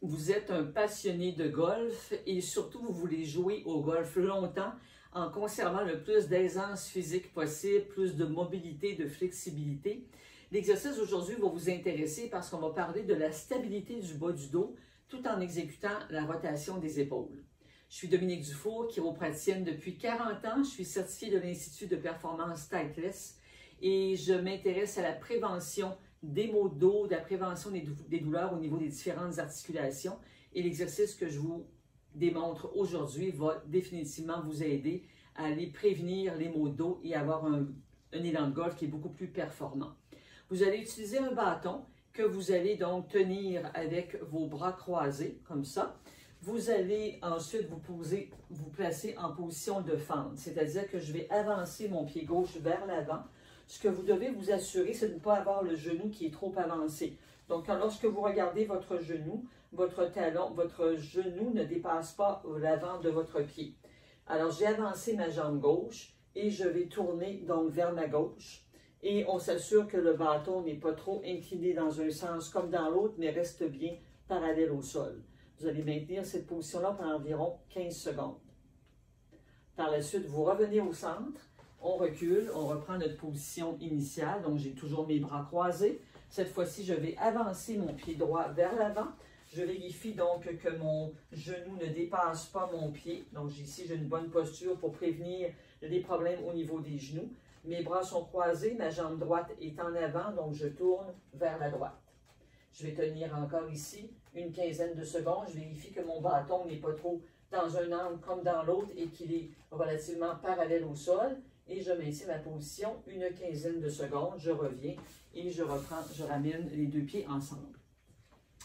vous êtes un passionné de golf et surtout vous voulez jouer au golf longtemps en conservant le plus d'aisance physique possible, plus de mobilité, de flexibilité. L'exercice d'aujourd'hui va vous intéresser parce qu'on va parler de la stabilité du bas du dos tout en exécutant la rotation des épaules. Je suis Dominique Dufour, chiropraticienne depuis 40 ans. Je suis certifiée de l'Institut de performance Titleist et je m'intéresse à la prévention des maux de dos, de la prévention des douleurs au niveau des différentes articulations. Et l'exercice que je vous démontre aujourd'hui va définitivement vous aider à aller prévenir les maux de dos et avoir un élan de golf qui est beaucoup plus performant. Vous allez utiliser un bâton que vous allez donc tenir avec vos bras croisés, comme ça. Vous allez ensuite vous placer en position de fente, c'est-à-dire que je vais avancer mon pied gauche vers l'avant. Ce que vous devez vous assurer, c'est de ne pas avoir le genou qui est trop avancé. Donc, lorsque vous regardez votre genou, votre talon, votre genou ne dépasse pas l'avant de votre pied. Alors, j'ai avancé ma jambe gauche et je vais tourner donc vers ma gauche. Et on s'assure que le bâton n'est pas trop incliné dans un sens comme dans l'autre, mais reste bien parallèle au sol. Vous allez maintenir cette position-là pendant environ 15 secondes. Par la suite, vous revenez au centre, on recule, on reprend notre position initiale. Donc, j'ai toujours mes bras croisés. Cette fois-ci, je vais avancer mon pied droit vers l'avant. Je vérifie donc que mon genou ne dépasse pas mon pied. Donc, ici, j'ai une bonne posture pour prévenir les problèmes au niveau des genoux. Mes bras sont croisés, ma jambe droite est en avant, donc je tourne vers la droite. Je vais tenir encore ici une quinzaine de secondes. Je vérifie que mon bâton n'est pas trop dans un angle comme dans l'autre et qu'il est relativement parallèle au sol. Et je maintiens ma position une quinzaine de secondes. Je reviens et je ramène les deux pieds ensemble.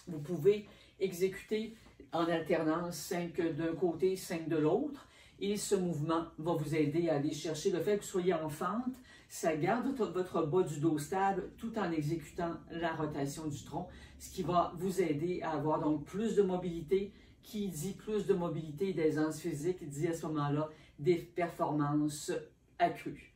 Vous pouvez exécuter en alternance 5 d'un côté, 5 de l'autre. Et ce mouvement va vous aider à aller chercher le fait que vous soyez en fente. Ça garde votre bas du dos stable tout en exécutant la rotation du tronc, ce qui va vous aider à avoir donc plus de mobilité. Qui dit plus de mobilité et d'aisance physique, dit à ce moment-là des performances accrues.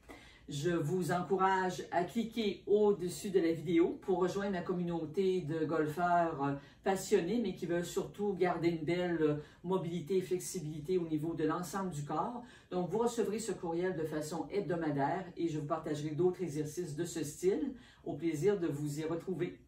Je vous encourage à cliquer au-dessus de la vidéo pour rejoindre la communauté de golfeurs passionnés, mais qui veulent surtout garder une belle mobilité et flexibilité au niveau de l'ensemble du corps. Donc, vous recevrez ce courriel de façon hebdomadaire et je vous partagerai d'autres exercices de ce style. Au plaisir de vous y retrouver.